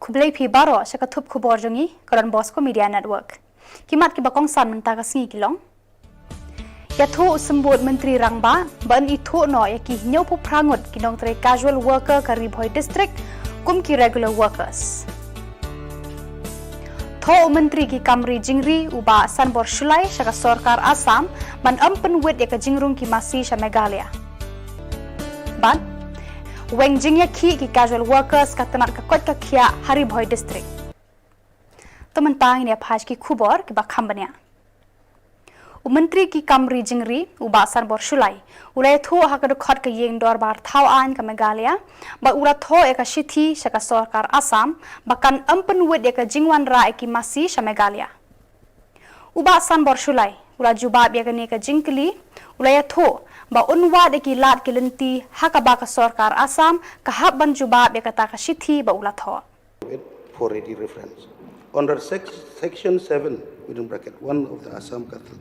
kublai pi baro saka thup khubor jongi karan Bosco Media Network. Kimat ki bakong san mentaka singi kilong. Ya thu sembut Menteri Rangba ban itu no ya ki nyau pu prangut kinong tre casual worker ka Ribhoi district kum ki regular workers. Tho Menteri ki Kamri Jingri uba san bor shulai saka Sarkar Assam ban ampen wit ya ka jingrung ki masi sha Meghalaya. Ban Weng jingya ki casual workers katanat ka kot ka khia Ribhoi district. Tementang ini phaj ki khubor ki bakham banya. Menteri ki Kamri Jingri ubasan bor shulai ulai tho hakad khot ka yeng dor bar thau an ka Meghalaya ba ula tho eka shithi saka Sarkar Assam bakan ampen wit eka jingwan ra eki masi sha Meghalaya. Ubasan bor shulai ula jubab ya ka jingkli ulai tho ba unwa de ki lat ki lenti hakaba ka Sarkar Assam ka habban jubab ya ka shithi ba ula tho. For ready reference. Under section 7 within bracket 1 of the Assam Cattle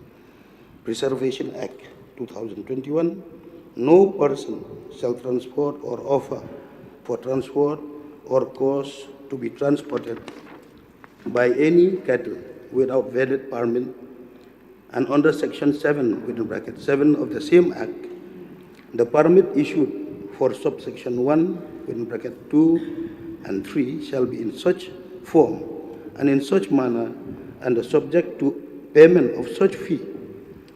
Preservation Act 2021, no person shall transport or offer for transport or cause to be transported by any cattle without valid permit, and under section 7 within bracket 7 of the same act, the permit issued for subsection 1 within bracket 2 and 3 shall be in such form and in such manner and subject to payment of such fee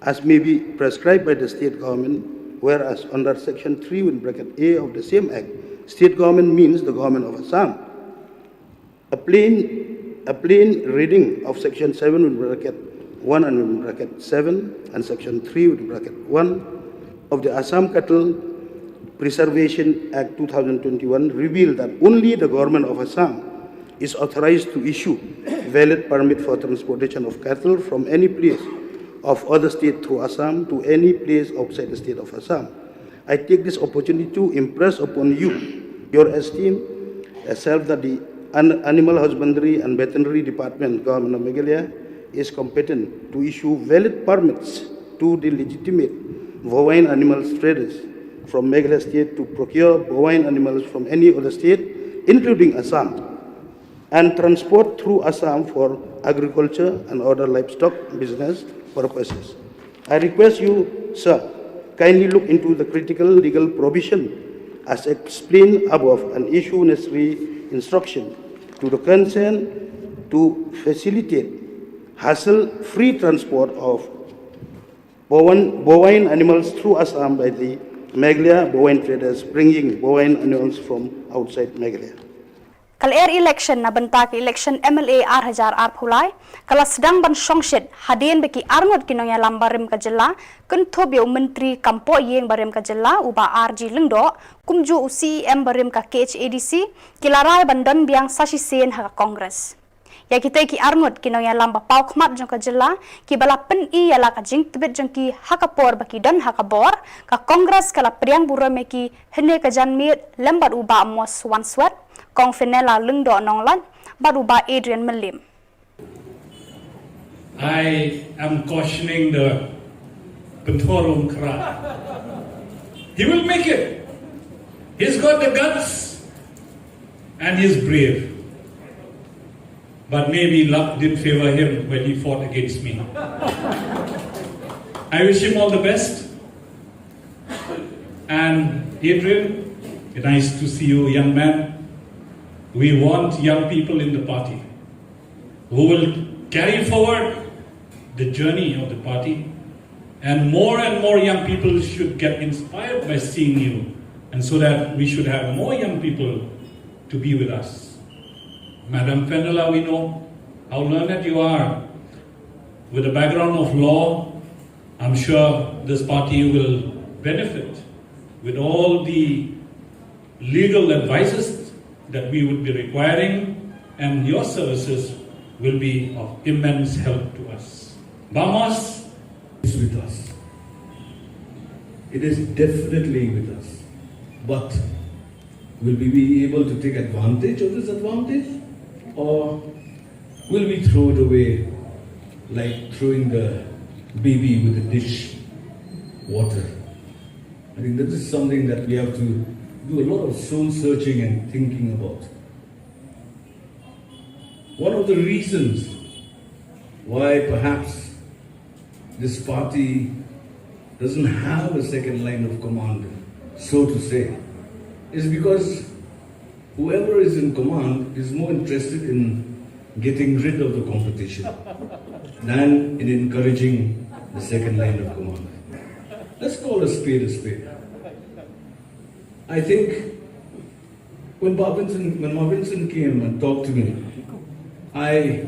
as may be prescribed by the state government, whereas under section 3 within bracket A of the same act, state government means the government of Assam. A plain reading of section 7 within bracket 1 and within bracket 7 and section 3 within bracket 1 of the Assam Cattle Preservation Act 2021 reveal that only the government of Assam is authorized to issue valid permit for transportation of cattle from any place of other state through Assam to any place outside the state of Assam. I take this opportunity to impress upon you your esteem self that the Animal Husbandry and Veterinary Department, Government of Meghalaya, is competent to issue valid permits to the legitimate bovine animal traders from Meghalaya state to procure bovine animals from any other state, including Assam, and transport through Assam for agriculture and other livestock business purposes. I request you, sir, kindly look into the critical legal provision as explained above and issue necessary instruction to the concerned to facilitate hassle-free transport of bovine animals through Assam by the Meghalaya bovine traders bringing bovine animals from outside Meghalaya. Kal election na banta ki election MLA R1000 Phulai kala sedang ban songsit hadien beki arngot kinong ya lambarim ka Jylla kun thobyo menteri kampo yeng barim ka Jylla uba RG lengdo kumju CEM barim ka KHADC kilarai bandan biang sashi sen ha Congress ya kita ki arngot kinong ya lamba pau khmat jong ka Jylla ki bala pen I yala ka jing tibet jong ki hakapor baki dan hakabor ka Congress kala priang burame ki hene ka janmit lambat uba mos wanswat Kong Fenela Lungdo Nonglan, Baruba Adrian Malim. I am cautioning the Penthorum Kra. He will make it. He's got the guts and he's brave. But maybe luck didn't favor him when he fought against me. I wish him all the best. And Adrian, nice to see you, young man. We want young people in the party who will carry forward the journey of the party, and more young people should get inspired by seeing you, and so that we should have more young people to be with us. Madam Fenela, we know how learned you are. With a background of law, I'm sure this party will benefit with all the legal advices that we would be requiring, and your services will be of immense help to us. Vamos is with us. It is definitely with us. But will we be able to take advantage of this advantage? Or will we throw it away like throwing the baby with the dish water? I think this is something that we have to do a lot of soul searching and thinking about. one of the reasons why perhaps this party doesn't have a second line of command, so to say, is because whoever is in command is more interested in getting rid of the competition than in encouraging the second line of command. Let's call a spade a spade. I think when Robinson came and talked to me, I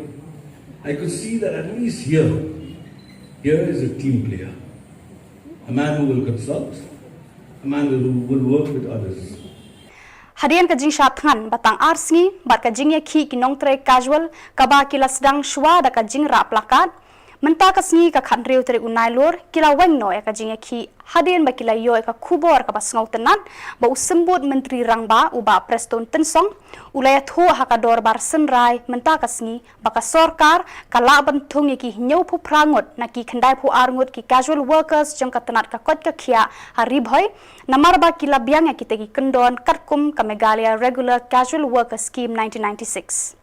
could see that at least here is a team player. A man who will consult, a man who will work with others. Hadian ka jing shatngan batang arsngi bat ka jing ya ki kinong tre casual kaba kila sedang shwa da ka jing ra plakat menta ka sngi ka khanreu tre unai lor kila weng no ya ka jing ya ki hadian ba kila yo ka khubor ka basngau tenan ba usembut menteri rangba uba preston tensong ulaya thu ha ka dor bar senrai menta ka sngi ba ka sarkar kala bantung ya ki nyau phu prangot na ki khandai phu arngot ki casual workers jong ka tenat ka kot ka khia hari bhoi namar ba kila biang ya ki te ki kendon katkum ka Meghalaya Regular Casual Worker Scheme 1996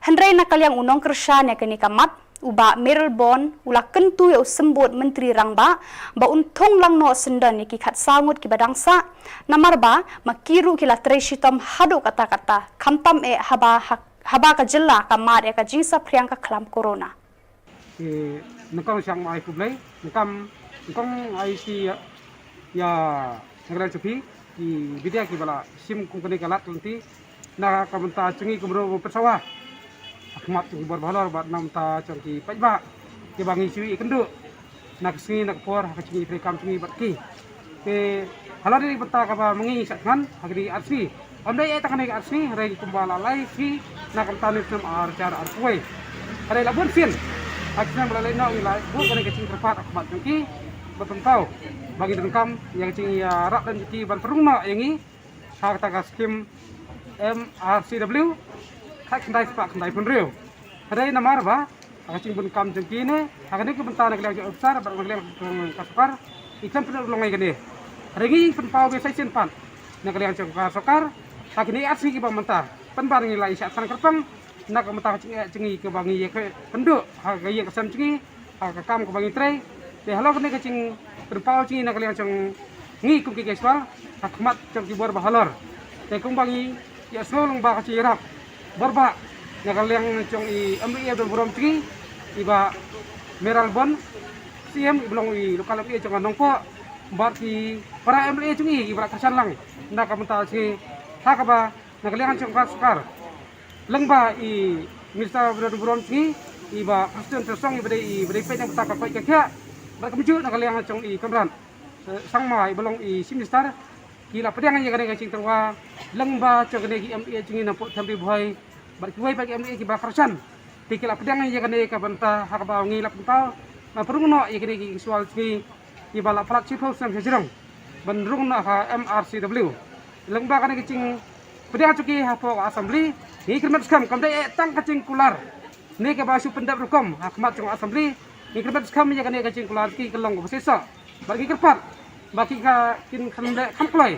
Henry nakalyang unong kersya ya kini kamat uba Melbourne ula kentu ya usembut menteri rangba ba untong lang no sendan ki khat sangut ki badangsa namar ba makiru kila treshitom hadu kata-kata khamtam haba ka jilla kamar ya ka jinsa priang ka klam corona nakang sang mai kublai nakang ai si ya ngral cepi di bidia ki bala sim company kalat nanti na kamenta cengi kumro persawah akmat tu berbalor bat nam ta cangki pajba ke bangi cui kendu nak sini nak por hak cui rekam cui bat ki ke hala dari beta ka mengi satkan hagri arsi amdai eta kan arsi rei kumbala lai fi nak tani sem ar cara ar kuai rei labun fin akhirnya melalui nak wilayah bu kan kecing terpat akmat cangki betentau bagi dengkam yang cing ya rak dan ciki ban perungna yangi hak ta skim MRCW kak kendai sepak kendai pun real. Ada nama apa? Akacing pun kam jengki ni. Akani ke bentar nak lihat besar, nak lihat kasar. Ikan pun longai gini. Hari ini pun pau biasa simpan. Nak lihat kasar. Akini asli ke bentar. Penbar ni lah isyak sang kerpang. Nak bentar cengi ke bangi ke penduk. Hak yang kesam cengi. Hak kam ke bangi tray. Deh halau kini kecing terpau cengi nak lihat ceng ngi kum ke keswal. Hak mat ceng kibor bahalor. Deh kum bangi ya selong bah kecing irap. Berba nakal yang cong i amri do borom tri iba Melbourne siem iblong i lokal i cong nongpo barki para amri cong i iba kasan lang nak kamenta si hakaba nakal yang cong kaskar lengba i minister do borom tri iba presiden tersong iba pe yang betaka koi kakya berkemuju nakal yang cong i kamran sangma iblong i minister kila pedang yang kena kacing terwa lengba cokne ki MA cingin nampak sampai buai berkuai bagi MA ki bakarsan tikila pedang yang kena ka banta hak ba ngi lap tau ma perungno yang kena ki soal ki ibala plat sipau sam sejrong bandrung na ha MRCW lengba kena kacing pedang cuki hapo assembly ni kermat skam kamdai tang kacing kular ni ke basu pendap rukom hakmat cung assembly ni kermat skam yang kena kacing kular ki kelong besesa bagi kerpat bagi ka kin khandai khamplai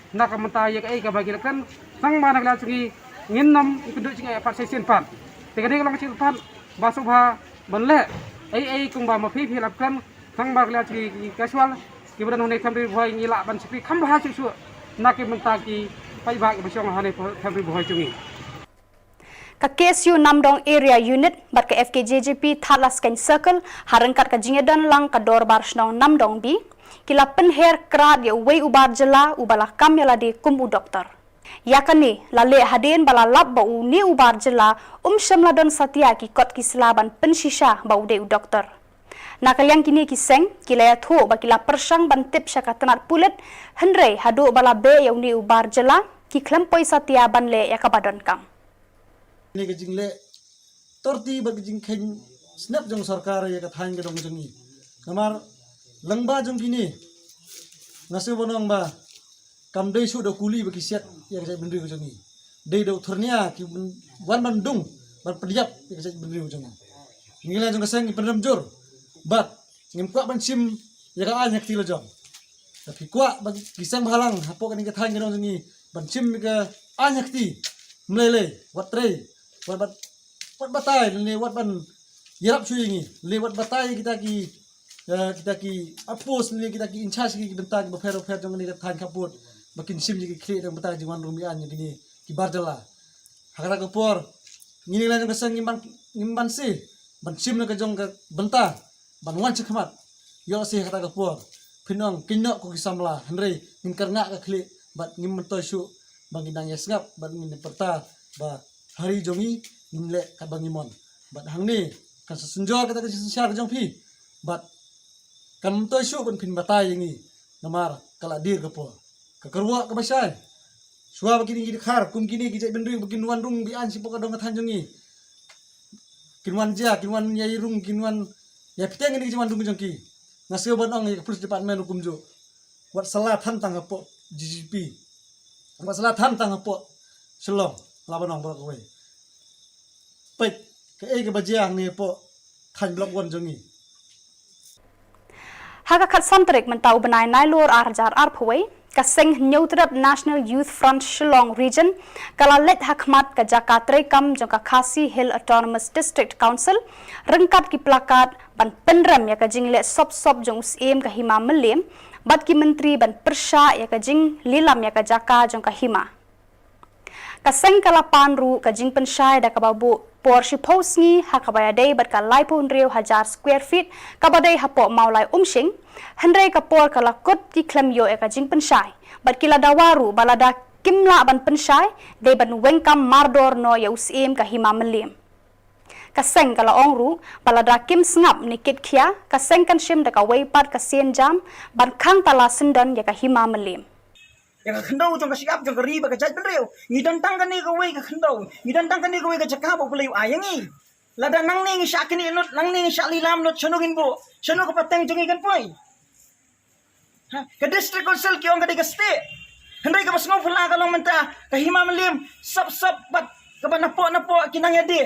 nak menta ya ka bagi kan sang mana kala cungi nginnam ikuduk cingai apa sesin pan tegade kalau kecil pan basubha banle kung ba mafi hilapkan sang ba kala cungi casual kiburan hone khamri bhoi ngila ban sipi khambha su nak menta ki pai ba besong hane khamri bhoi cungi ka KSU Namdong Area Unit bat ka FKJJP Thalas Kain Circle harangkat ka jingedan lang ka dor bar snong Namdong bi kila penher krat ya wei ubar jela ubala kam ya ladi kumbu doktor yakani lale hadin bala lab ba uni ubar jela shamla don satya ki kot ki slaban pensisha ba ude u doktor nakalyang kini ki seng kila ya thu ba kila persang ban tip syaka tanat pulet henre hadu bala be ya uni ubar jela ki klempoi satya ban le ya kabadon kam ni ke jingle torti ba jing khen snap jong sarkar ya ka thain ke dong jengi kamar lengba jong kini nasi bonong ba kam dei su do kuli ba kisiat ya ka bendri ko jengi dei do thurnia ki wan bandung ban pediap ya ka bendri ko jengi ngila jong kaseng pendam jor bat ngim kwa ban sim ya ka anyak ti lo jong tapi kwa ba kisang halang hapo kan ke thain ke dong jengi ban sim ka anyak ti mlele wat tre wat wat batai lewat ban yarap sui ini lewat batai kita ki apos ni kita ki incas ki bentar ki fer jong ni than kaput makin sim ki kle dang bentar jiwan rumian ni gini ki bardala hakara kapor ngini la jong kesang ngimban si ban sim na ka jong ka bentar ban wan chakmat yo si hakara kapor pinong kinok ko kisamla henry ngin karnga ka kle bat ngim mentoy su bang indang yasngap bat ngin perta ba hari jongi ngin le ka bangimon bat hangni kan sesenjor kita ka sesar jong pi bat kan toy su pun pin batai ini namar kala dir kapo kakerwa ka basai suwa begini gini khar kum kini gijai bendui begin wan rung bi an sipok adong than jongi kinwan ja kinwan yai rung kinwan ya piteng ini jiwan rung jongki ngasih bonong ya plus departemen hukum jo wat salah than tang kapo GGP wat salah than tang kapo Shillong labanong bro kowe pet ke ke bajiang ni po than blok won jongi Hagakat Santrik mentau benai nailor arjar arpawai kaseng nyautrap National Youth Front Shillong Region kalalet hakmat ka Jakarta kam jangka Khasi Hill Autonomous District Council rengkat ki plakat ban penram ya ka jing le sop jong usem ka hima melem bat ki menteri ban persha ya ka jing lilam ya ka jaka jangka hima kaseng kalapan ru ka jing pensyai da ka babu por shipos ni hakabaya day bat ka laipun reu 1000 square feet kabadai hapo maulai umsing hendrai ka por kala kot ki klem yo e ka jing pensyai bat kila dawaru balada kimla ban pensyai day ban wengkam mardor no ya usem ka hima melim kaseng kala ongru balada kim sngap nikit khia kaseng kan shim da ka weipat ka sen jam ban khang tala sendan ya ka hima melim yang khendau jong kasiap jong riba ka jaj benreu ngi dantang kan ni ka wei ka khendau ngi dantang kan ni ka wei ka jakka bo peleu ayangi lada nang ni syak ni not nang ni syak lilam not chonogin bo chono ka pateng jongi kan poi ha ka district council ki ong ka de state hendai ka basngo phula ka long menta ka hima melim sap bat ka napo kinang yade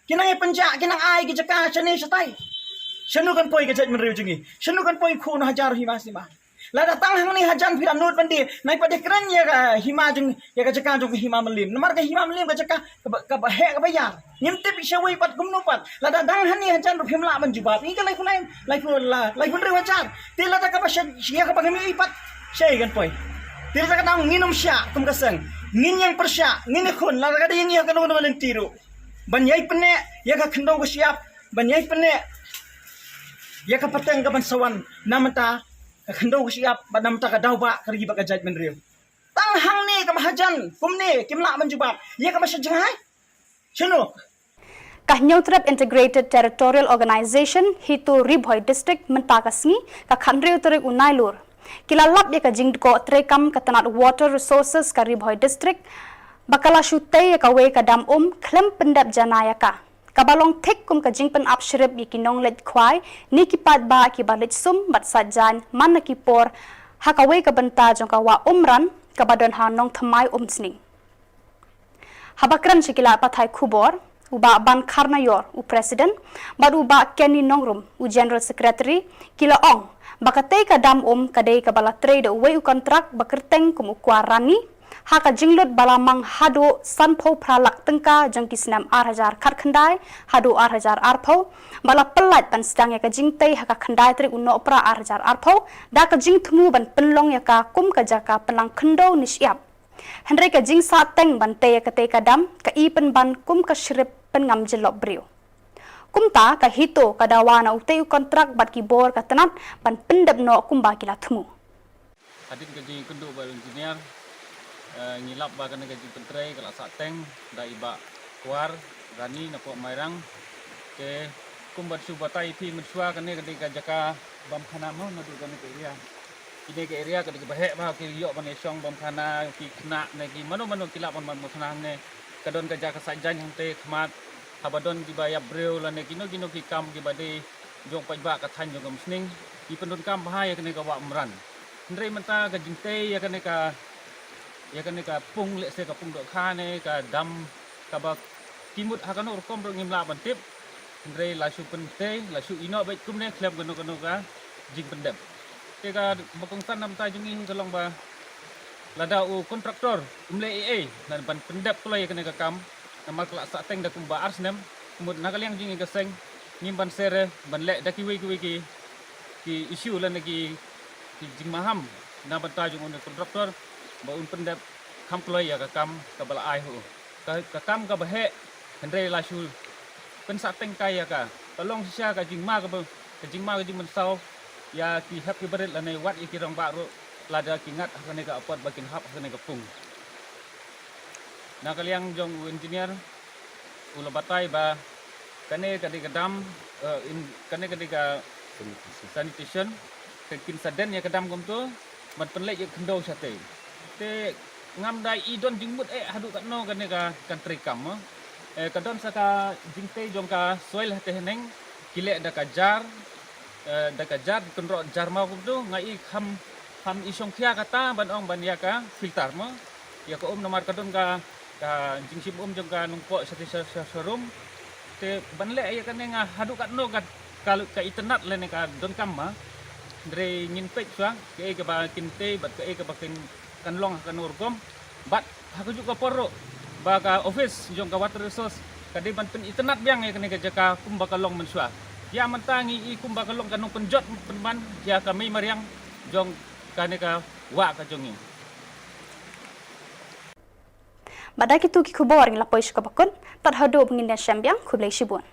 kinang penja kinang ai ki jakka chane satai chono kan poi ka jaj benreu jongi chono kan poi khu no hajar hima sima la datang hang ni hajan pira nut bandi nai pada keren ya ka hima jung ya ka jaka jung hima melim namar ka hima melim ka jaka ka he ka bayar nyimte pi shawai pat gumno pat la datang han ni hajan ru phimla ban jubab ni ka lai pun re wajar ti la ta ka pasya ya ka pagami pat shay kan poi ti la ka dang nginum sya kum ka sang ngin yang persya ngin khun la ka ding ya ka no no tiru ban yai pene ya ka khndo ko siap ban yai pene ya ka pateng ka ban sawan namata khendau siap badam ta ka dawba kari ba ka jaj menreu tang hang ni ka mahajan kum ni kimla menjubab ya ka masya jangai cheno Kahnyotrap Integrated Territorial Organization hitu Ribhoi District mentakasni ka khandreu terik unailur kilalap ya ka jingko trekam ka tanat water resources ka Ribhoi District bakala syutai ya ka we ka dam klem pendap janaya ka kabalong tek kum ka jingpen apshrib yi kinong let khwai ni ki pat ba ki balit sum bat sajan man ki por hakawe ka benta jong ka wa umran ka badon ha nong thamai sning habakran sikila pathai khubor uba ban kharnayor u president bad uba kenny nongrum u general secretary kila ong bakate ka dam kadai ka bala trade we u kontrak bakerteng kum ukwarani haka jinglot balamang hado sanpo pralak tengka jangki senam arhajar khat khandai hado arhajar arpho bala pelat pan sedang ya ka jingtei haka khandai tri uno pra arhajar arpho da ka jing thmu ban penlong ya ka kum ka jaka pelang khndo nisyap hendrai ka jing sa teng ban te ka te ka dam ka i pen ban kum ka shrip pen ngam jelop brio kumta ka hito ka dawana uteu kontrak bat ki bor ka tanat ban pendap no kumba kila thmu hadin ka jing kundu ba engineer ngilap ba kana gaji pentrei kala sateng da iba kuar rani napo mairang ke kumbat subatai pi mensua kana ketika jaka bam khana mo nadu kana ke area ide ke area ketika bahek ba ke yo ban esong bam khana ki kena nagi mano kilap ban musnah ne kadon ka jaka sajan hante khmat habadon ki bayab breu lane kino ki kam ki bade jong pajba ka than jong musning ki pendon kam bahaya kana ka wa mran ndrei menta ka jingte ya kana ka pung le se ka pung do khane ka dam ka ba kimut hakano kom ro ngimla bantip ndrei la su pente la su ino bet kumne klem gono ka jing pendep ke ka bakong tan nam ta jungi kalong ba lada u kontraktor umle ee nan ban pendep pula ya kene ka kam nama kelak sateng dah kumba arsnem kumut nakaliang jing gaseng nyimban sere ban lek dah kiwi ki isu lan lagi ki jing maham na banta jung on kontraktor ba un pendap kam kloy ya kam ka bala ai hu ka kam ka bahe hendrai la shul pen sateng kaya ka tolong sia ka jing ma ka jing mensau ya ki happy berit lan wat iki rong ba ro lada kingat kene ka apot bakin hap kene ka pung nakaliang jong engineer ula batai ba kane kadi kadam kane kadi ka sanitation kin saden ya kadam gom tu man penlek je kendo sate te ngam dai idon jingmut hadu kat no kane ka country kam kadon saka jingte jong ka soil hate heneng kilek da kajar kenro jarma gom tu ngai ham isong khia kata ban ong ban ya ka filter mo ya ko nomor kadon ka jing sim jong ka nungko sate showroom te banle ay kan nga hadu kat no kat kalau ka internet le ka don kam ma dre ngin pek swa ke ka ba kinte bat ke ka bakin kanlong kan urkom bat haku juga porro ba ka office jong ka water resource kadi ban pen internet biang ay kan ka jaka kum bakalong menswa ya mantangi i kum bakalong kanong penjot penban ya kami mariang jong kaneka wa ka jongi Badai kitu ki Khubor ngila poish ka bakun tat hadu pengin syambiang Khublai Shibun.